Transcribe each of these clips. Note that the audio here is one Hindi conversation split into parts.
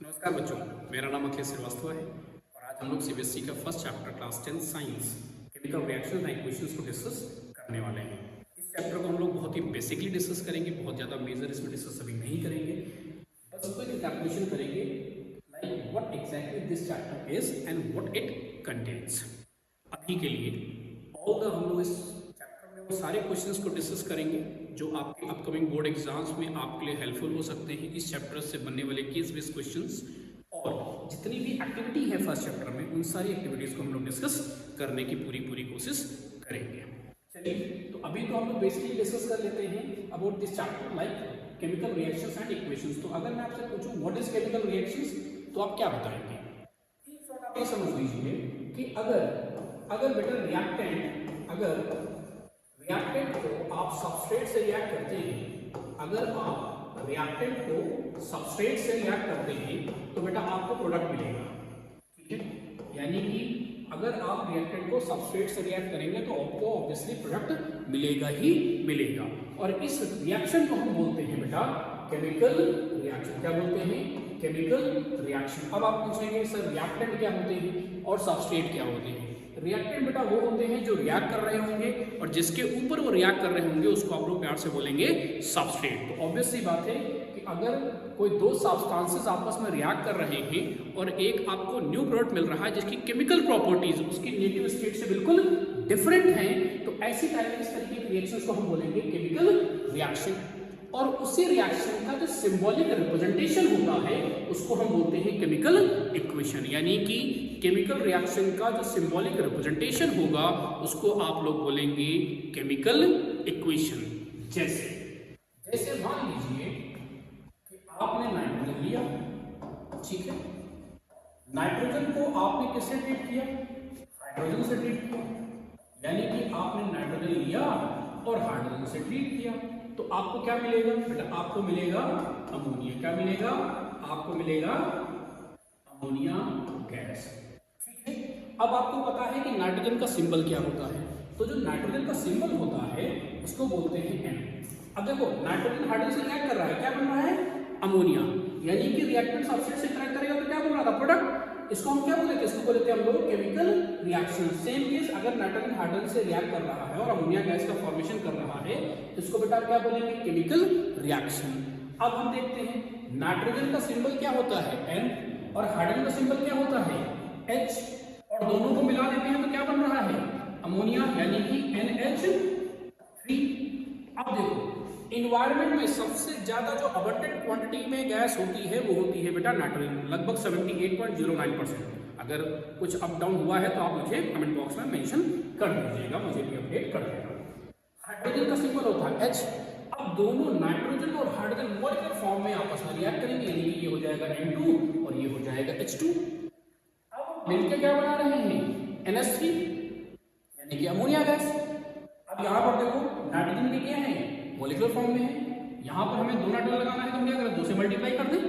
नमस्कार बच्चों, मेरा नाम अखिलेश श्रीवास्तव है और आज हम लोग सीबीएसई का first chapter class 10 science chemical reactions and equations को डिस्कस करने वाले हैं। इस चैप्टर को हम लोग बहुत ही बेसिकली डिस्कस करेंगे, बहुत ज़्यादा मेजर इसमें डिस्कस अभी नहीं करेंगे, बस उसको एक कैलकुलेशन करेंगे like what exactly this chapter is and what it contains. अभी के लिए ऑल हम लोग इस चैप्टर में वो सारे क्वेश्चंस को डिस्कस करेंगे जो आपके अपकमिंग बोर्ड एग्जाम्स में आपके लिए हेल्पफुल हो सकते हैं। इस चैप्टर से बनने वाले केस बेस्ड क्वेश्चंस और जितनी भी एक्टिविटी है फर्स्ट चैप्टर में, उन सारी एक्टिविटीज को हम लोग डिस्कस करने की पूरी कोशिश करेंगे। चलिए, तो अभी तो हम लोग बेसिकली डिस्कस कर लेते हैं about this chapter like chemical reactions and equations. तो अगर मैं आपसे पूछूं व्हाट इज केमिकल रिएक्शंस, तो आप क्या बताएंगे? आप ये समझ लीजिए कि अगर बेटा रिएक्टेंट को आप सबस्ट्रेट से रिएक्ट करते हैं, अगर आप रिएक्टेंट को सबस्ट्रेट से रिएक्ट करते हैं तो बेटा आपको प्रोडक्ट मिलेगा। ठीक है, यानी कि अगर आप रिएक्टेंट को सबस्ट्रेट से रिएक्ट करेंगे तो आपको ऑब्वियसली प्रोडक्ट मिलेगा ही मिलेगा। और इस रिएक्शन को हम बोलते हैं बेटा केमिकल रिएक्शन। क्या बोलते हैं? Chemical reaction. अब आप पूछेंगे सर रिएक्टेंट क्या होते हैं और सबस्ट्रेट क्या होते हैं? रिएक्टेंट बेटा वो होते हैं जो रिएक्ट कर रहे होंगे और जिसके ऊपर वो रिएक्ट कर रहे होंगे उसको आप लोग प्यार से बोलेंगे सबस्ट्रेट। तो ऑब्वियस सी बात है कि अगर कोई दो सब्सटेंसेस आपस में रिएक्ट कर रहे हैं और एक आपको न्यू प्रोडक्ट मिल रहा है जिसकी केमिकल प्रॉपर्टीज उसकी नेटिव स्टेट से बिल्कुल डिफरेंट हैं, तो ऐसी इस तरीके के रिएक्शंस को हम बोलेंगे केमिकल रिएक्शन। और उसी रिएक्शन का जो सिंबॉलिक रिप्रेजेंटेशन होता है उसको हम बोलते हैं केमिकल इक्वेशन। यानी कि केमिकल रिएक्शन का जो सिंबॉलिक रिप्रेजेंटेशन होगा उसको आप लोग बोलेंगे केमिकल इक्वेशन। जैसे मान लीजिए कि आपने नाइट्रोजन लिया, ठीक है, नाइट्रोजन को आपने किससे ट्रीट किया? हाइड्रोजन से ट्रीट किया। यानी कि आपने नाइट्रोजन लिया और हाइड्रोजन से ट्रीट किया, तो आपको क्या मिलेगा बेटा? आपको मिलेगा अमोनिया। क्या मिलेगा? आपको मिलेगा अमोनिया गैस। ठीक है, अब आपको पता है कि नाइट्रोजन का सिंबल क्या होता है, तो जो नाइट्रोजन का सिंबल होता है उसको बोलते हैं N। अब देखो नाइट्रोजन हाइड्रोजन से रिएक्ट कर रहा है, क्या बन रहा है? अमोनिया। यानी कि रिएक्टेंट सबस्ट्रेट से इंटरेक्ट करेगा तो क्या बन रहा था? प्रोडक्ट। इसको हम क्या बोलते हैं? इसको बोलते हैं हम लोग केमिकल रिएक्शन। सेम केस अगर नाइट्रोजन हाइड्रोजन से रिएक्ट कर रहा है और अमोनिया गैस का फॉर्मेशन कर रहा है तो इसको बेटा क्या बोलेंगे? Chemical reaction. अब हम देखते हैं नाइट्रोजन का सिंबल क्या होता है? N और हाइड्रोजन का सिंबल क्या होता है? H। और दोनों को मिला देते हैं तो क्या बन रहा है? अमोनिया, यानी कि NH3। अब देखो इन्वायरमेंट में सबसे ज्यादा जो अबंडेंट क्वांटिटी में गैस होती है वो होती है बेटा नाइट्रोजन, लगभग 78.09%। अगर कुछ अप डाउन हुआ है तो आप मुझे कमेंट बॉक्स में मेंशन कर दीजिएगा, मुझे भी अपडेट कर देगा। हाइड्रोजन का सिंबल होता है H। अब दोनों नाइट्रोजन और हाइड्रोजन मॉलिक्यूलर फॉर्म में आपस में रिएक्ट करेंगे, यानी कि ये हो जाएगा N2 और ये हो जाएगा H2। अब मिलकर क्या बना रहे हैं? NH3, यानी कि अमोनिया गैस। अब यहाँ पर देखो नाइट्रोजन के क्या है? मॉलिक्यूलर फॉर्म में है। यहाँ पर हमें दो नाइट्रोजन लगाना है तो क्या करें? 2 से मल्टीप्लाई कर दें।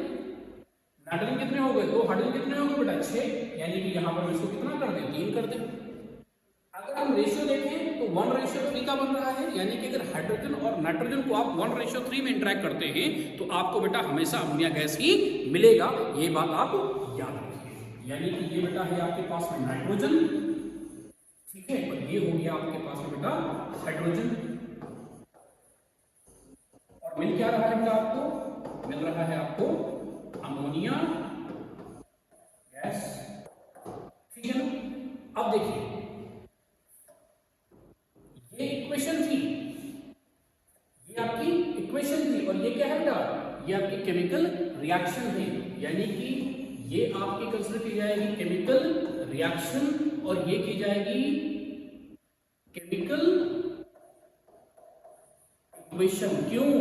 नाइट्रोजन कितने हो गए? 2। हाइड्रोजन कितने हो गए बेटा? 6। यानी कि यहाँ पर इसको कितना कर दें? 3 कर दें। अगर हम रेशियो देखें तो 1:3 का बन रहा है, यानी कि अगर हाइड्रोजन और नाइट्रोजन को आप 1:3 में इंटरेक्ट करते हैं तो आपको बेटा हमेशा अमोनिया गैस ही मिलेगा। ये बात आप याद रखिए। यानी कि ये बेटा है आपके पास में नाइट्रोजन, ठीक है, और ये हो गया आपके पास में बेटा हाइड्रोजन। और मिल क्या रहा है बेटा आपको? मिल रहा है आपको अमोनिया गैस। ठीक है ना? अब देखिए ये इक्वेशन थी, ये आपकी इक्वेशन थी और ये क्या है बेटा? ये आपकी केमिकल रिएक्शन है। यानी कि ये आपकी कंसीडर की जाएगी केमिकल रिएक्शन और ये की जाएगी केमिकल इक्वेशन। क्यों?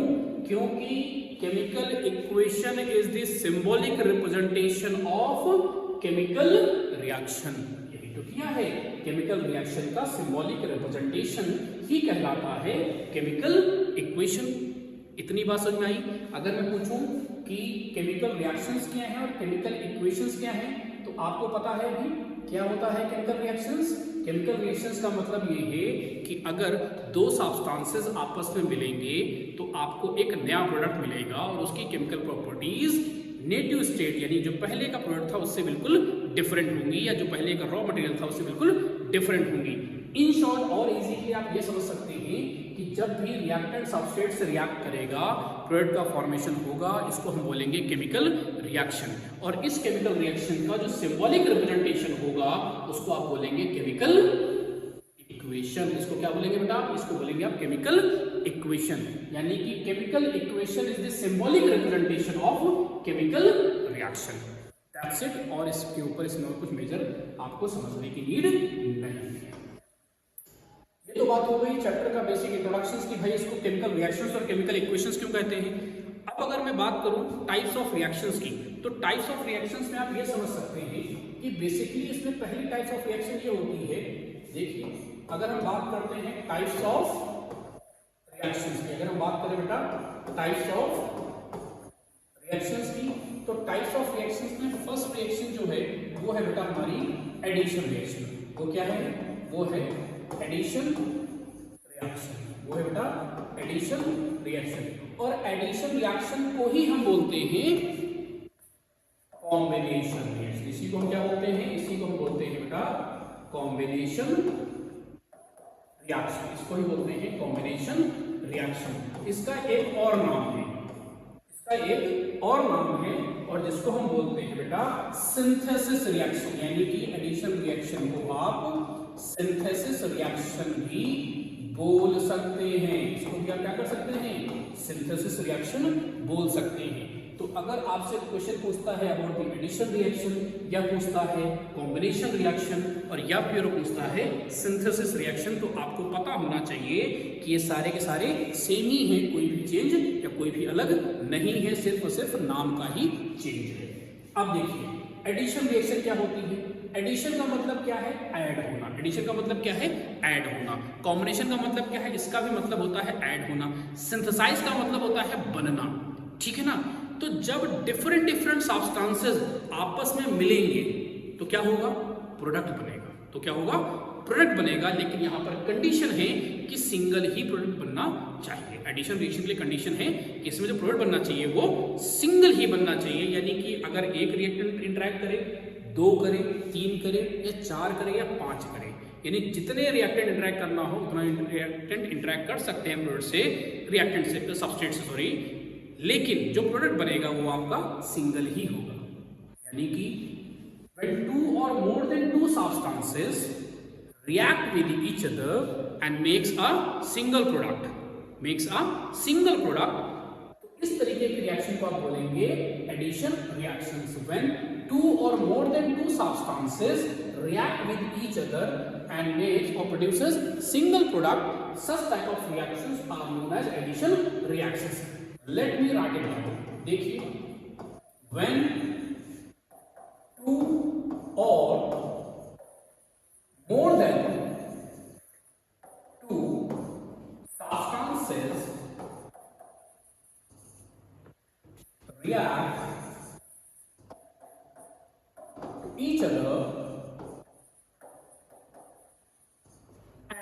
क्योंकि chemical equation is the symbolic representation of chemical reaction. यही तो किया है, केमिकल रिएक्शन का सिंबॉलिक रिप्रेजेंटेशन ही कहलाता है केमिकल इक्वेशन। इतनी बात समझ में आई? अगर मैं पूछूं कि केमिकल रिएक्शंस क्या हैं और केमिकल इक्वेशंस क्या हैं तो आपको पता है भी क्या होता है केमिकल रिएक्शंस? केमिकल रिएक्शंस का मतलब ये है कि अगर दो सब्सटेंसेस आपस में मिलेंगे तो आपको एक नया प्रोडक्ट मिलेगा और उसकी केमिकल प्रॉपर्टीज नेटिव स्टेट यानी जो पहले का प्रोडक्ट था उससे बिल्कुल डिफरेंट होंगी, या जो पहले का रॉ मटेरियल था उससे बिल्कुल डिफरेंट होंगी। इन शॉर्ट और इजीली आप ये समझ सकते हैं कि जब भी रिएक्टेंट सबस्ट्रेट से रिएक्ट करेगा प्रोडक्ट का फॉर्मेशन होगा, इसको हम बोलेंगे केमिकल रिएक्शन। और इस केमिकल रिएक्शन का जो सिंबॉलिक रिप्रेजेंटेशन होगा उसको आप बोलेंगे केमिकल इक्वेशन। इसको क्या बोलेंगे बेटा? इसको बोलेंगे आप केमिकल इक्वेशन। यानी कि chemical equation is the symbolic representation of chemical reaction. That's it. और इसके ऊपर इसमें और कुछ मेजर आपको समझने की नीड नहीं है। ये तो बात हो गई चैप्टर का बेसिक इंट्रोडक्शंस की, भाई इसको केमिकल रिएक्शंस और केमिकल इक्वेशंस क्यों कहते हैं। अब अगर मैं बात करूं टाइप्स ऑफ रिएक्शंस की, तो टाइप्स ऑफ रिएक्शंस में आप ये समझ सकते हैं कि बेसिकली इसमें पहली टाइप्स ऑफ रिएक्शन ये होती है, देखिए अगर हम बात करते हैं टाइप्स ऑफ रिएक्शंस की, अगर हम बात करें बेटा टाइप्स ऑफ रिएक्शंस की, तो टाइप्स ऑफ रिएक्शंस में फर्स्ट रिएक्शन जो है वो है बेटा हमारी एडिशन रिएक्शन। वो क्या है? वो है एडिशन रिएक्शन। वो है बेटा एडिशन रिएक्शन। और एडिशन रिएक्शन को ही हम बोलते हैं कॉम्बिनेशन रिएक्शन। इसी को हम क्या बोलते हैं? इसी को हम बोलते हैं बेटा कॉम्बिनेशन रिएक्शन। इसको ही बोलते हैं कॉम्बिनेशन रिएक्शन। इसका एक और नाम है, इसका एक और नाम है, और जिसको हम बोलते हैं बेटा सिंथेसिस रिएक्शन। यानी कि एडिशन रिएक्शन को आप सिंथेसिस रिएक्शन भी बोल सकते हैं। इसको भी आप क्या कर सकते हैं? सिंथेसिस रिएक्शन बोल सकते हैं। तो अगर आपसे क्वेश्चन पूछता है अबाउट द एडिशन रिएक्शन, या पूछता है कॉम्बिनेशन रिएक्शन, और या फिर पूछता है सिंथेसिस रिएक्शन, तो आपको पता होना चाहिए कि ये सारे के सारे सेम ही हैं, कोई भी चेंज या कोई भी अलग नहीं है, सिर्फ और सिर्फ नाम का ही चेंज है। अब देखिए एडिशन रिएक्शन क्या होती है। एडिशन का मतलब क्या है? ऐड होना। एडिशन का मतलब क्या है? ऐड होना। कॉम्बिनेशन का मतलब क्या है? इसका भी मतलब होता है ऐड होना। सिंथेसाइज का मतलब होता है बनना, ठीक है ना। तो जब डिफरेंट डिफरेंट सब्सटेंसेस आपस में मिलेंगे तो क्या होगा? प्रोडक्ट बनेगा। तो क्या होगा? प्रोडक्ट बनेगा। लेकिन यहां पर कंडीशन है कि सिंगल ही प्रोडक्ट बनना चाहिए। एडिशन रिएक्शन के लिए कंडीशन है कि इसमें जो प्रोडक्ट बनना चाहिए वो सिंगल ही बनना चाहिए। यानी कि अगर एक रिएक्टेंट इंटरेक्ट करे, 2 करे, 3 करे, या 4 करे, या 5 करे, यानी जितने रिएक्टेंट इंटरेक्ट करना हो उतना रिएक्टेंट इंटरेक्ट कर सकते हैं प्रोडक्ट से, रिएक्टेंट से, सबस्ट्रेट से, सॉरी। लेकिन जो प्रोडक्ट बनेगा वो आपका सिंगल ही होगा। यानी कि when 2 or more than 2 substances react with each other and makes a single product, तो इस तरीके की रिएक्शन को आप बोलेंगे addition reactions. when 2 or more than 2 substances react with each other and makes or produces single product, such type of reactions are known as addition reactions. Let me write it down. देखिए when 2 or more than 2 substances react to each other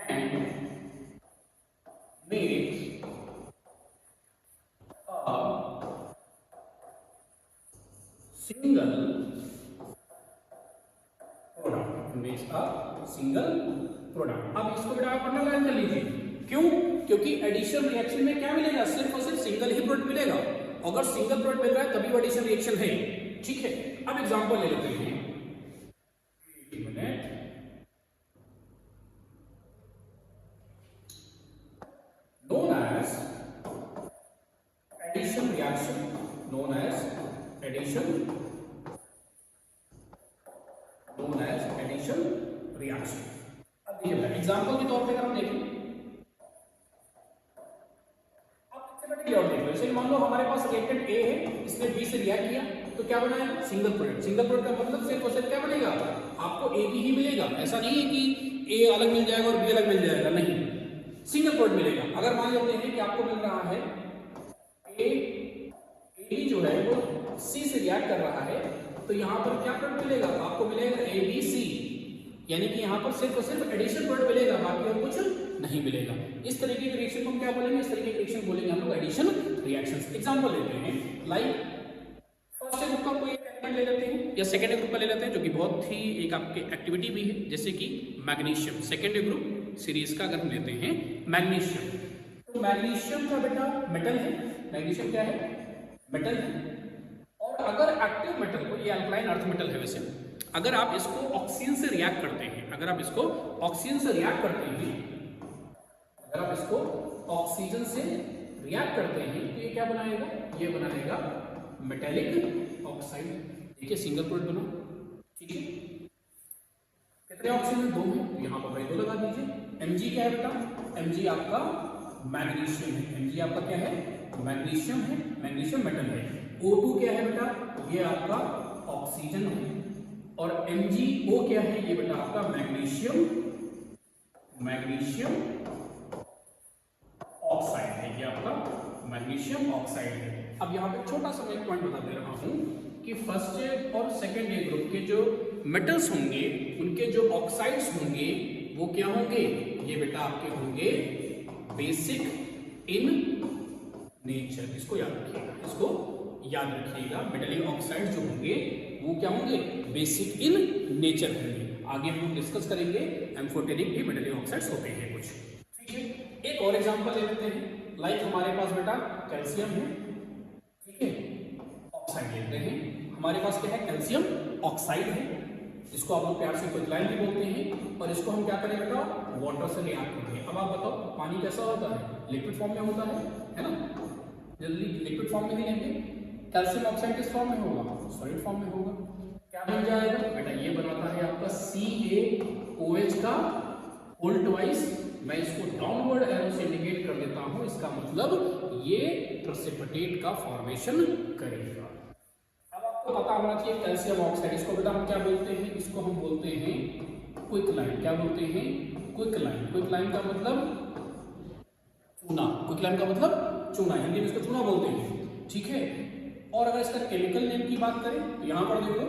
and make a single product. अब इसको बेटा आप अंडरलाइन कर लीजिए। क्यों? क्योंकि एडिशन रिएक्शन में क्या मिलेगा? सिर्फ और सिर्फ सिंगल ही प्रोडक्ट मिलेगा। अगर सिंगल प्रोडक्ट मिल रहा है तभी वो एडिशन रिएक्शन है, ठीक है। अब एग्जांपल ले लेते हैं। एक minute, known as addition reaction, known as addition reaction. अब देखिए एग्जांपल के तौर पे अगर हम देखें, आप सिस्टमैटिकली और देख लो। जैसे मान लो हमारे पास रिएक्टेंट ए है, इसने बी से रिएक्ट किया तो क्या बना है? Single product. सिंगल प्रोडक्ट का मतलब सिर्फ और सिर्फ क्या बनेगा? आपको ए बी ही मिलेगा। ऐसा नहीं है कि ए अलग मिल जाएगा और बी अलग मिल जाएगा, नहीं, सिंगल प्रोडक्ट मिलेगा। अगर मान लेते हैं कि आपको मिल रहा है ए जो है वो सी से रिएक्ट कर रहा है, तो यहां पर क्या प्रोडक्ट मिलेगा? आपको मिलेगा ए बी सी, यानी कि यहां पर सिर्फ और सिर्फ एडिशन प्रोडक्ट मिलेगा, बाकी और कुछ नहीं मिलेगा। इस तरीके के रिएक्शन को हम क्या बोलेंगे? इस तरीके के रिएक्शन बोलेंगे हम लोग एडिशन रिएक्शंस। एग्जांपल लेते हैं, लाइक फर्स्ट या सेकेंड ग्रुप का ले लेते हैं, जो कि बहुत ही एक आपके एक्टिविटी भी है, जैसे कि मैग्नीशियम। सेकेंड ग्रुप सीरीज का अगर हम लेते हैं मैग्नीशियम, तो मैग्नीशियम का बेटा मेटल है। मैग्नीशियम क्या है? मेटल है। और अगर एक्टिव मेटल को, ये अल्कलाइन अर्थ मेटल है वैसे, अगर आप इसको ऑक्सीजन से रिएक्ट करते हैं, अगर आप इसको ऑक्सीजन से रिएक्ट करते हैं, अगर आप इसको ऑक्सीजन से रिएक्ट करते हैं तो ये क्या बनाएगा? ये बनाएगा मेटेलिक ऑक्साइड। देखिए सिंगल प्रोडक्ट बना, ठीक है। कितने ऑक्सीजन? 2 है, तो यहाँ पर भाई 2 लगा दीजिए। Mg क्या है बेटा? Mg आपका मैग्नीशियम है। Mg आपका क्या है? मैग्नीशियम है, मैग्नीशियम मेटल है। O2 क्या है बेटा? ये आपका ऑक्सीजन है। और MgO क्या है? ये बेटा आपका मैग्नीशियम ऑक्साइड है। ये आपका मैग्नीशियम ऑक्साइड है। अब यहाँ पे छोटा सा मैं पॉइंट बता दे रहा हूँ कि फर्स्ट और सेकेंड ए ग्रुप के जो मेटल्स होंगे, उनके जो ऑक्साइड्स होंगे वो क्या होंगे? ये बेटा आपके होंगे बेसिक इन नेचर। इसको याद रखिएगा, इसको याद रखिएगा। मेटलिक ऑक्साइड जो होंगे वो क्या होंगे? बेसिक इन नेचर होंगे। आगे हम डिस्कस करेंगे एम्फोटेरिक भी मेटलिक ऑक्साइड्स होते हैं कुछ, ठीक है। एक और एग्जांपल ले लेते हैं। लाइक हमारे पास बेटा कैल्शियम है, ठीक है, ऑक्साइड लेते हैं। हमारे पास क्या है? कैल्शियम ऑक्साइड है, जिसको आप लोग प्यार से क्विकलाइन भी बोलते हैं। और इसको हम क्या करें बेटा? वाटर से रिएक्ट करेंगे। अब आप बताओ पानी कैसा होता है? लिक्विड फॉर्म में होता है ना? जल्दी लिक्विड फॉर्म में ही लेंगे। कैल्शियम ऑक्साइड किस फॉर्म में होगा? सॉलिड फॉर्म में होगा। क्या बन जाएगा बेटा? ये बनाता है आपका CaOH का होल ट्वाइस। मैं इसको डाउनवर्ड एरो से इंडिकेट कर देता हूं, इसका मतलब ये प्रेसिपिटेट का फॉर्मेशन करेगा। अब आपको पता होना चाहिए कैल्शियम ऑक्साइड, इसको बेटा हम क्या बोलते हैं? इसको हम बोलते हैं क्विकलाइन। क्या बोलते हैं? क्विकलाइन। क्विकलाइन का मतलब चूना। क्विकलाइन का मतलब चूना, हिंदी में इसको चूना बोलते हैं, ठीक है। और अगर इसका केमिकल नेम की बात करें तो यहाँ पर देखो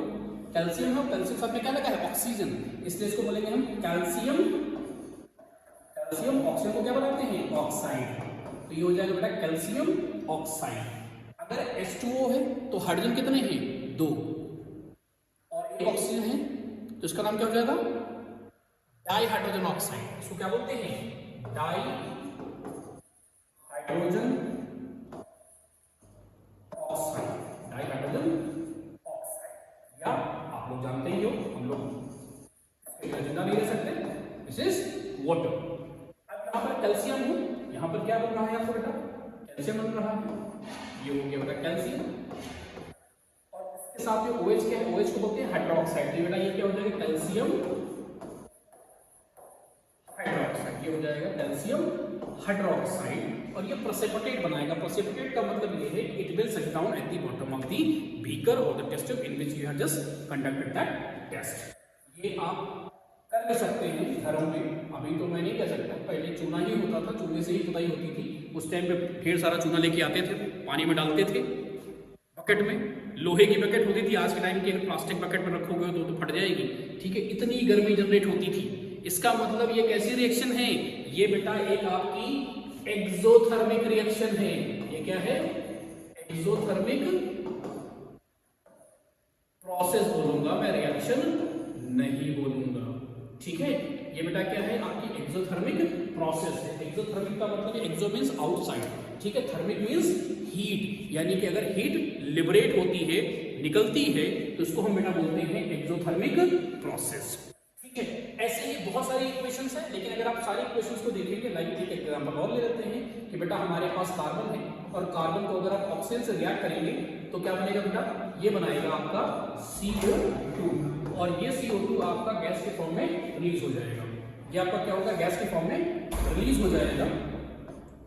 कैल्शियम है, कैल्शियम साथ में क्या लगा है? ऑक्सीजन, इसलिए इसको बोलेंगे हम कैल्शियम ऑक्सीजन को क्या बनाते हैं? ऑक्साइड। तो ये हो जाएगा बेटा कैल्शियम ऑक्साइड। अगर H2O है तो हाइड्रोजन कितने हैं? 2, और एक ऑक्सीजन है तो इसका नाम क्या हो जाएगा? Di hydrogen oxide. इसको क्या बोलते हैं? Di hydrogen oxide. Di hydrogen oxide, या आप लोग जानते ही हो, हम लोग जिंदा नहीं रह सकते, दिस इज वाटर। यहाँ पर कैल्शियम है, यहाँ पर क्या बन रहा है आपको बेटा? कैल्शियम बन रहा है। ये हो गया बेटा कैल्शियम, और इसके साथ में OH क्या है? OH को बोलते हैं हाइड्रोक्साइड। तो बेटा ये क्या हो जाएगा? Calcium hydroxide. ये हो जाएगा कैल्शियम हाइड्रोक्साइड, और ये प्रेसिपिटेट बनाएगा। प्रेसिपिटेट का मतलब ये है it will set down at the bottom of the beaker और the test tube in which you have just conducted that test. ये आप कर भी सकते हैं घरों में। अभी तो मैं नहीं कह सकता, पहले चूना ही होता था, चूने से ही खुदाई होती थी। उस टाइम पे ढेर सारा चूना लेके आते थे, पानी में डालते थे बकेट में। लोहे की बकेट होती थी, आज के टाइम की अगर प्लास्टिक बकेट में रखोगे तो फट जाएगी, ठीक है। इतनी गर्मी जनरेट होती थी। इसका मतलब ये कैसी रिएक्शन है? ये बेटा एक आपकी एक्सोथर्मिक रिएक्शन है। ये क्या है? एक्सोथर्मिक प्रोसेस बोलूंगा मैं, रिएक्शन नहीं बोलूंगा, ठीक है। ये बेटा क्या है? आपकी एक्सोथर्मिक प्रोसेस है। एक्सोथर्मिक का मतलब एक्सो मींस आउटसाइड, ठीक है। थर्मिक मींस हीट, यानी कि अगर हीट लिबरेट होती है, निकलती है, तो इसको हम बेटा बोलते हैं एक्सोथर्मिक प्रोसेस, ठीक है। ऐसे ही बहुत सारी इक्वेशंस हैं, लेकिन अगर आप सारी इक्वेशंस को देखेंगे, लाइक एक एग्जांपल और ले लेते हैं कि बेटा हमारे पास कार्बन है, और कार्बन को अगर आप ऑक्सीजन से रिएक्ट करेंगे तो क्या बनेगा बेटा? ये बनाएगा आपका CO2, और ये CO2 आपका गैस के फॉर्म में रिलीज हो जाएगा। ये आपका क्या होगा? गैस के फॉर्म में रिलीज हो जाएगा।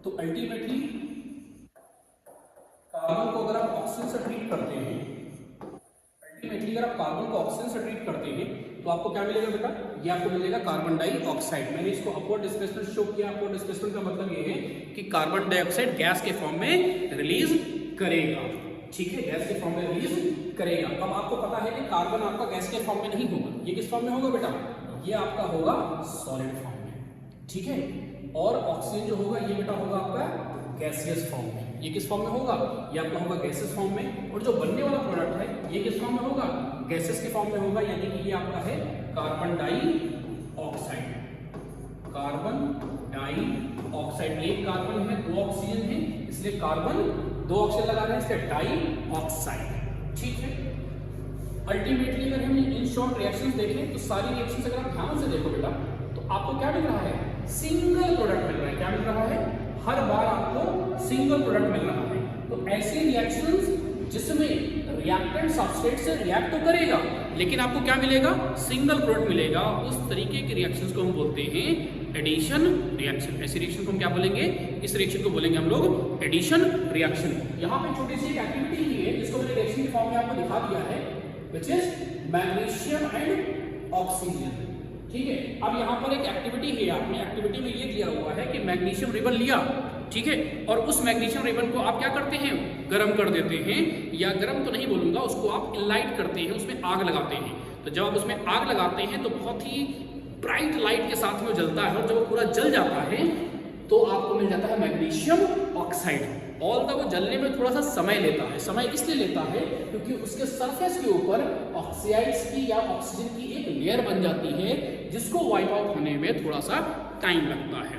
तो अल्टीमेटली कार्बन को अगर आप ऑक्सीजन से ट्रीट करते हैं, अल्टीमेटली अगर आप कार्बन को ऑक्सीजन से ट्रीट करते हैं तो आपको क्या मिलेगा बेटा? ये आपको मिलेगा कार्बन डाइऑक्साइड। मैंने इसको अपवर्ड डिस्प्लेसमेंट शो किया। अपवर्ड डिस्प्लेसमेंट का मतलब ये है कि कार्बन डाइऑक्साइड गैस के फॉर्म में रिलीज करेगा, ठीक है, गैस के फॉर्म में रिलीज करेगा। अब आपको पता है कि कार्बन आपका गैस के फॉर्म में नहीं होगा, ये किस फॉर्म में होगा बेटा? ये आपका होगा सॉलिड फॉर्म में, ठीक है। और ऑक्सीजन जो होगा ये बेटा होगा आपका गैसियस फॉर्म में। ये किस फॉर्म में होगा, ये आपका होगा गैसेस फॉर्म में, और जो बनने वाला प्रोडक्ट है ये किस फॉर्म में होगा, गैसेस के फॉर्म में होगा, यानी कि ये आपका है कार्बन डाइऑक्साइड। कार्बन डाइऑक्साइड, एक कार्बन है, दो ऑक्सीजन है, इसलिए कार्बन, दो ऑक्सीजन लगा रहे हैं इसलिए डाइऑक्साइड। ठीक है, अल्टीमेटली अगर हम इन शॉर्ट रिएक्शंस देखें तो सारी रिएक्शंस अगर आप ध्यान से देखो बेटा तो आपको क्या मिल रहा है, सिंगल प्रोडक्ट मिल रहा है। क्या मिल रहा है, हर बार आपको सिंगल प्रोडक्ट मिल रहा है। तो ऐसे रिएक्शंस जिसमें रिएक्टेंट सब्सट्रेट से रिएक्ट तो करेगा लेकिन आपको क्या मिलेगा, सिंगल प्रोडक्ट मिलेगा, उस तरीके के रिएक्शंस को हम बोलते हैं एडिशन रिएक्शन। ऐसे रिएक्शन को हम क्या बोलेंगे, इस रिएक्शन को बोलेंगे हम लोग एडिशन रिएक्शन। यहाँ पे छोटी सी एक एक्टिविटी ही है जिसको मैंने रिएक्शन के फॉर्म में आपको दिखा दिया है, which is magnesium and oxygen. ठीक है, अब यहाँ पर एक एक्टिविटी है, आपने एक्टिविटी में ये दिया हुआ है कि मैग्नीशियम रिबन लिया, ठीक है, और उस मैग्नीशियम रिबन को आप क्या करते हैं, गर्म कर देते हैं, या गर्म तो नहीं बोलूंगा, उसको आप इलाइट करते हैं, उसमें आग लगाते हैं। तो जब आप उसमें आग लगाते हैं तो बहुत ही ब्राइट लाइट के साथ में वो जलता है, और जब वो पूरा जल जाता है तो आपको मिल जाता है मैग्नीशियम ऑक्साइड। ऑल द वो जलने में थोड़ा सा समय लेता है, समय इसलिए लेता है क्योंकि उसके सरफेस के ऊपर ऑक्साइड्स की या ऑक्सीजन की एक लेयर बन जाती है जिसको वाइप आउट होने में थोड़ा सा टाइम लगता है।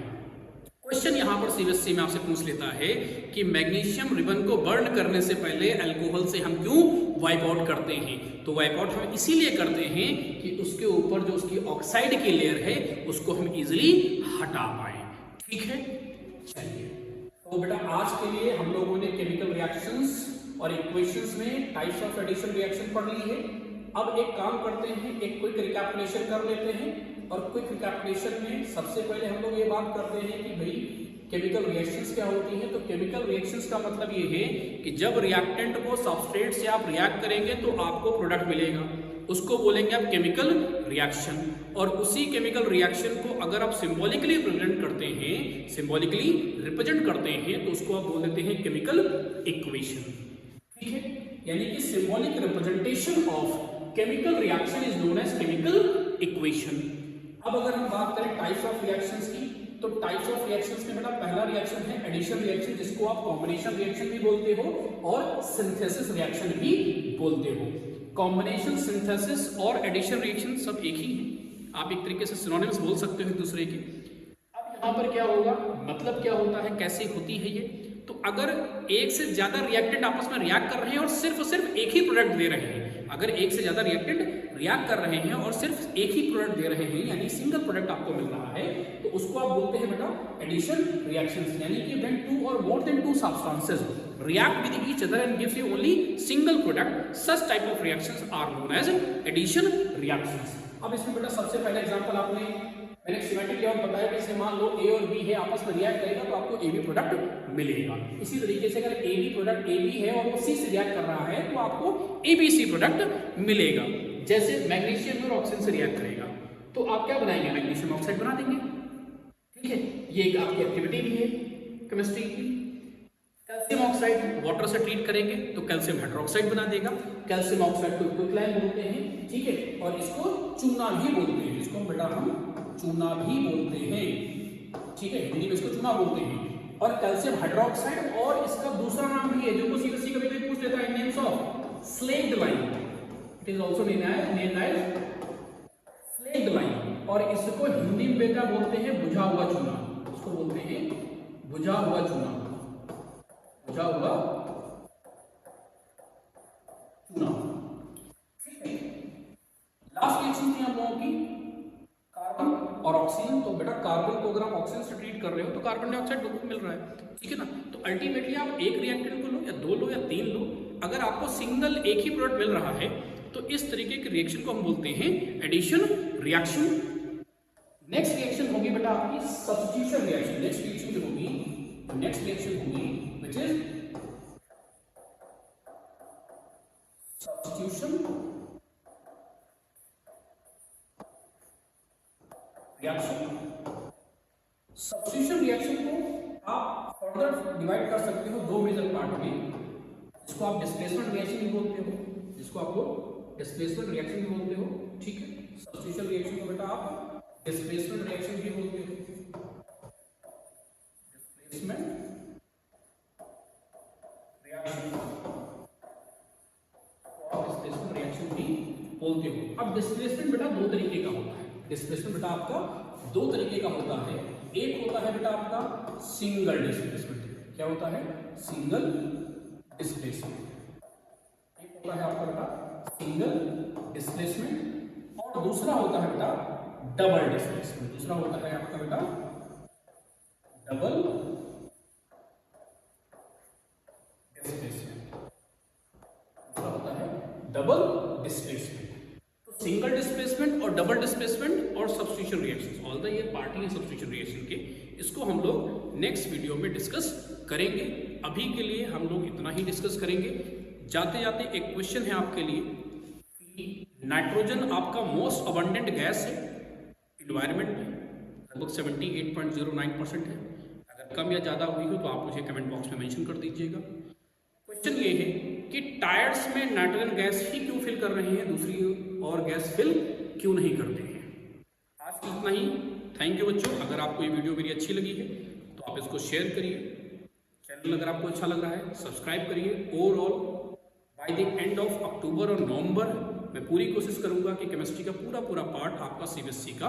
क्वेश्चन यहाँ पर सीबीएसई में आपसे पूछ लेता है कि मैग्नीशियम रिबन को बर्न करने से पहले अल्कोहल से हम क्यों वाइप आउट करते हैं। तो वाइप आउट हम इसीलिए करते हैं कि उसके ऊपर जो उसकी ऑक्साइड की लेयर है उसको हम इजिली हटा पाए। ठीक है, चलिए तो बेटा आज के लिए हम लोगों ने केमिकल रिएक्शंस और इक्वेशंस में टाइप्स ऑफ एडिशन रिएक्शन पढ़ ली है। अब एक काम करते हैं, एक क्विक रिकैपिटुलेशन कर लेते हैं, और क्विक रिकैपिटुलेशन में सबसे पहले हम लोग ये बात करते हैं कि भाई केमिकल रिएक्शंस क्या होती है। तो केमिकल रिएक्शंस का मतलब ये है कि जब रिएक्टेंट को सबस्ट्रेट से आप रिएक्ट करेंगे तो आपको प्रोडक्ट मिलेगा, उसको बोलेंगे आप केमिकल रिएक्शन। और उसी केमिकल रिएक्शन को अगर आप सिंबॉलिकली रिप्रेजेंट करते हैं, सिंबॉलिकली रिप्रेजेंट करते हैं तो उसको आप बोल देते हैं केमिकल इक्वेशन। ठीक है, यानी कि symbolic representation of chemical reaction is known as chemical equation. अब अगर हम बात करें टाइप्स ऑफ रिएक्शंस की, तो टाइप्स ऑफ रिएक्शंस में बेटा पहला रिएक्शन है एडिशन रिएक्शन, जिसको आप कॉम्बिनेशन रिएक्शन भी बोलते हो और सिंथेसिस रिएक्शन भी बोलते हो। कॉम्बिनेशन, सिंथेसिस और एडिशन रिएक्शन सब एक ही है, आप एक तरीके से सिनोनिम्स बोल सकते हो एक दूसरे के। अब यहाँ पर क्या होगा, मतलब क्या होता है, कैसे होती है ये, तो अगर एक से ज्यादा रिएक्टेंट आपस में रिएक्ट कर रहे हैं और सिर्फ एक ही प्रोडक्ट दे रहे हैं, अगर एक से ज्यादा रिएक्टेंट रिएक्ट कर रहे हैं और सिर्फ एक ही प्रोडक्ट दे रहे हैं यानी सिंगल प्रोडक्ट आपको मिल रहा है, तो उसको आप बोलते हैं बेटा एडिशन रिएक्शंस। यानी कि व्हेन टू और more than to substances react with each other and gives you only single product, such type of reactions are known as addition reactions। अब इसमें बेटा सबसे पहला एग्जांपल मैंने सिमेट्रिक लेआउट बताया कि जैसे मान लो A और B है, आपस में रिएक्ट करेगा तो आपको AB प्रोडक्ट मिलेगा। इसी तरीके से अगर AB प्रोडक्ट AB है और वो C से रिएक्ट कर रहा है तो आपको ABC प्रोडक्ट मिलेगा। जैसे मैग्नीशियम और ऑक्सीजन से रिएक्ट करेगा तो आप क्या बनाएंगे, मैग्नीशियम ऑक्साइड बना देंगे। ठीक है, ये एक आपकी एक्टिविटी भी है केमिस्ट्री की। कैल्शियम ऑक्साइड वाटर से ट्रीट करेंगे तो कैल्शियम हाइड्रोक्साइड बना देगा। कैल्शियम ऑक्साइड को क्विकलाइन बोलते हैं, ठीक है, और इसको चूना भी बोलते हैं, इसको बेटा हम चूना भी बोलते हैं। ठीक है, हिंदी में इसको चूना बोलते हैं। और कैल्शियम हाइड्रोक्साइड, और इसका दूसरा नाम भी है जो सीबीएसई कभी कभी पूछ लेता है, names of slaked lime, it is also named as slaked lime. और इसको हिंदी में बेटा बोलते हैं बुझा हुआ चूना, इसको बोलते हैं बुझा हुआ चूना, बुझा हुआ चूना। लास्ट रिएक्शन थी हम लोगों की कार्बन और ऑक्सीजन। तो बेटा कार्बन को अगर आप ऑक्सीजन से ट्रीट कर रहे हो तो कार्बन डाइऑक्साइड को मिल रहा है, ठीक है ना। तो अल्टीमेटली आप एक रिएक्टेंट को लो या दो लो या तीन लो, अगर आपको सिंगल एक ही प्रोडक्ट मिल रहा है तो इस तरीके के रिएक्शन को हम बोलते हैं एडिशन रिएक्शन। नेक्स्ट रिएक्शन होगी बेटा आपकी सब्स्टिट्यूशन रिएक्शन। नेक्स्ट रिएक्शन जो होगी which is substitution reaction। Substitution reaction को आप फर्दर डिवाइड कर सकते हो दो मेजर पार्ट में, जिसको आप डिस्प्लेसमेंट रिएक्शन भी बोलते हो, जिसको आप डिस्प्लेसमेंट रिएक्शन भी बोलते हो। ठीक है, सब्स्टिट्यूशन रिएक्शन को बेटा आप डिस्प्लेसमेंट रिएक्शन भी बोलते हो, डिस्प्लेसमेंट डिस्प्लेसमेंट रिएक्शन भी बोलते हो। अब डिस्प्लेसमेंट बेटा दो तरीके का होता है। डिस्प्लेसमेंट बेटा आपका दो तरीके का होता है। एक होता है बेटा आपका सिंगल डिस्प्लेसमेंट। क्या होता है? Single displacement. एक होता है आपका बेटा सिंगल डिस्प्लेसमेंट और दूसरा होता है बेटा डबल डिस्प्लेसमेंट। दूसरा होता है आपका बेटा डबल डिस्प्लेसमेंट। दूसरा होता है डबल डिस्प्लेसमेंट। तो सिंगल डिस्प्लेसमेंट और डबल डिस्प्लेसमेंट और सब्स्टिट्यूशन रिएक्शन, ऑल द ये पार्ट है सब्स्टिट्यूशन रिएक्शन के, इसको हम लोग नेक्स्ट वीडियो में डिस्कस करेंगे। अभी के लिए हम लोग इतना ही डिस्कस करेंगे। जाते जाते एक क्वेश्चन है आपके लिए कि नाइट्रोजन आपका मोस्ट अबंडेंट गैस है इन्वायरमेंट में, लगभग 78.09% है। अगर कम या ज़्यादा हुई हो तो आप मुझे कमेंट बॉक्स में मेंशन कर दीजिएगा। क्वेश्चन ये है कि टायर्स में नाइट्रोजन गैस ही क्यों फिल कर रहे हैं, दूसरी और गैस फिल क्यों नहीं करते हैं। आज इतना ही। थैंक यू बच्चों। अगर आपको ये वीडियो मेरी अच्छी लगी है तो आप इसको शेयर करिए। चैनल अगर आपको अच्छा लग रहा है सब्सक्राइब करिए। Overall by the end of October और नवंबर मैं पूरी कोशिश करूंगा कि केमिस्ट्री का पूरा पार्ट आपका सीबीएसई का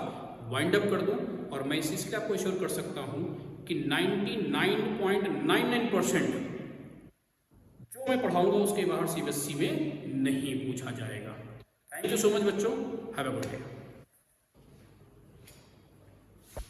वाइंड अप कर दूं। और मैं इस चीज़ के आपको एश्योर कर सकता हूं कि 99.99% जो मैं पढ़ाऊंगा उसके बाहर सीबीएसई में नहीं पूछा जाएगा। थैंक यू सो मच बच्चों। Have a good day.